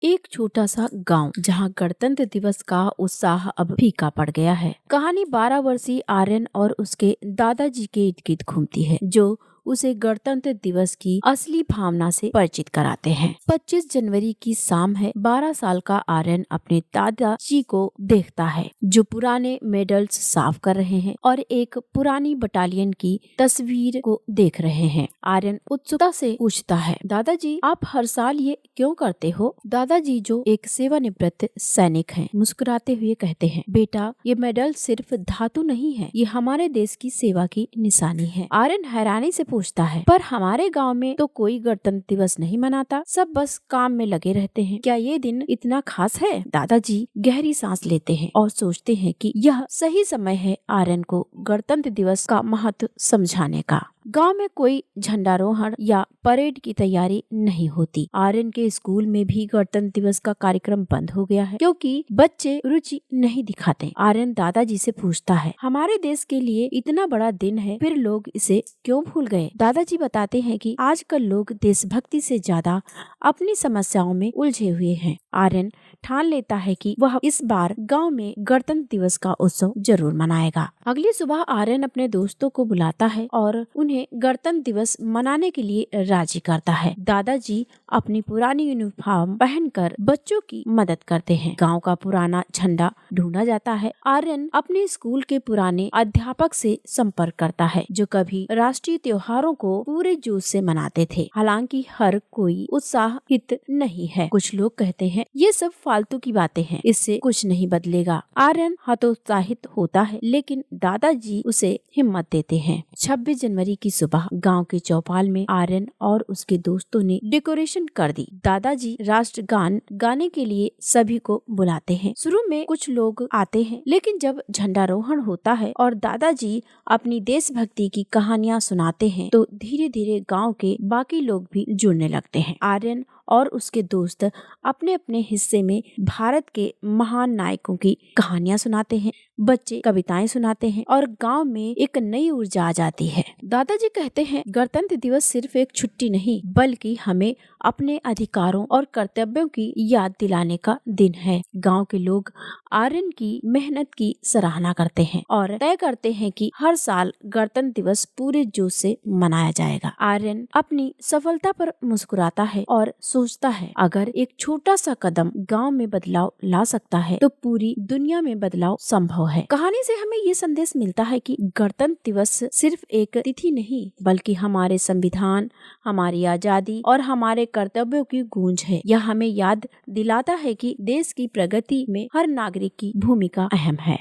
एक छोटा सा गांव जहां गणतंत्र दिवस का उत्साह अब फीका पड़ गया है। कहानी 12 वर्षीय आर्यन और उसके दादाजी के इर्द गिर्द घूमती है, जो उसे गणतंत्र दिवस की असली भावना से परिचित कराते हैं। 25 जनवरी की शाम है। 12 साल का आर्यन अपने दादाजी को देखता है, जो पुराने मेडल्स साफ कर रहे हैं और एक पुरानी बटालियन की तस्वीर को देख रहे हैं। आर्यन उत्सुकता से पूछता है, दादाजी आप हर साल ये क्यों करते हो? दादाजी, जो एक सेवानिवृत्त सैनिक हैं, मुस्कुराते हुए कहते हैं, बेटा ये मेडल सिर्फ धातु नहीं है, ये हमारे देश की सेवा की निशानी है। आर्यन हैरानी से पूछता है, पर हमारे गांव में तो कोई गणतंत्र दिवस नहीं मनाता, सब बस काम में लगे रहते हैं, क्या ये दिन इतना खास है? दादाजी गहरी सांस लेते हैं और सोचते हैं कि यह सही समय है आर्यन को गणतंत्र दिवस का महत्व समझाने का। गांव में कोई झंडारोहण या परेड की तैयारी नहीं होती। आर्यन के स्कूल में भी गणतंत्र दिवस का कार्यक्रम बंद हो गया है, क्योंकि बच्चे रुचि नहीं दिखाते। आर्यन दादाजी से पूछता है, हमारे देश के लिए इतना बड़ा दिन है, फिर लोग इसे क्यों भूल गए? दादाजी बताते हैं कि आजकल लोग देशभक्ति से ज्यादा अपनी समस्याओं में उलझे हुए हैं। आर्यन ठान लेता है कि वह इस बार गांव में गणतंत्र दिवस का उत्सव जरूर मनाएगा। अगली सुबह आर्यन अपने दोस्तों को बुलाता है और उन्हें गणतंत्र दिवस मनाने के लिए राजी करता है। दादाजी अपनी पुरानी यूनिफॉर्म पहनकर बच्चों की मदद करते हैं। गांव का पुराना झंडा ढूंढा जाता है। आर्यन अपने स्कूल के पुराने अध्यापक से संपर्क करता है, जो कभी राष्ट्रीय त्योहारों को पूरे जोश से मनाते थे। हालांकि हर कोई उत्साहित नहीं है। कुछ लोग कहते हैं ये सब फालतू की बातें हैं, इससे कुछ नहीं बदलेगा। आर्यन हतोत्साहित होता है, लेकिन दादाजी उसे हिम्मत देते हैं। 26 जनवरी की सुबह गांव के चौपाल में आर्यन और उसके दोस्तों ने डेकोरेशन कर दी। दादाजी राष्ट्रगान गाने के लिए सभी को बुलाते हैं। शुरू में कुछ लोग आते हैं, लेकिन जब झंडारोहण होता है और दादाजी अपनी देशभक्ति की कहानियां सुनाते हैं, तो धीरे धीरे गांव के बाकी लोग भी जुड़ने लगते हैं। आर्यन और उसके दोस्त अपने अपने हिस्से में भारत के महान नायकों की कहानियां सुनाते हैं, बच्चे कविताएं सुनाते हैं और गांव में एक नई ऊर्जा आ जाती है। दादाजी कहते हैं, गणतंत्र दिवस सिर्फ एक छुट्टी नहीं, बल्कि हमें अपने अधिकारों और कर्तव्यों की याद दिलाने का दिन है। गांव के लोग आर्यन की मेहनत की सराहना करते हैं और तय करते हैं कि हर साल गणतंत्र दिवस पूरे जोश से मनाया जाएगा। आर्यन अपनी सफलता पर मुस्कुराता है और सोचता है, अगर एक छोटा सा कदम गांव में बदलाव ला सकता है, तो पूरी दुनिया में बदलाव संभव है। कहानी से हमें ये संदेश मिलता है कि गणतंत्र दिवस सिर्फ एक तिथि नहीं, बल्कि हमारे संविधान, हमारी आजादी और हमारे कर्तव्यों की गूंज है। यह हमें याद दिलाता है कि देश की प्रगति में हर नागरिक की भूमिका अहम है।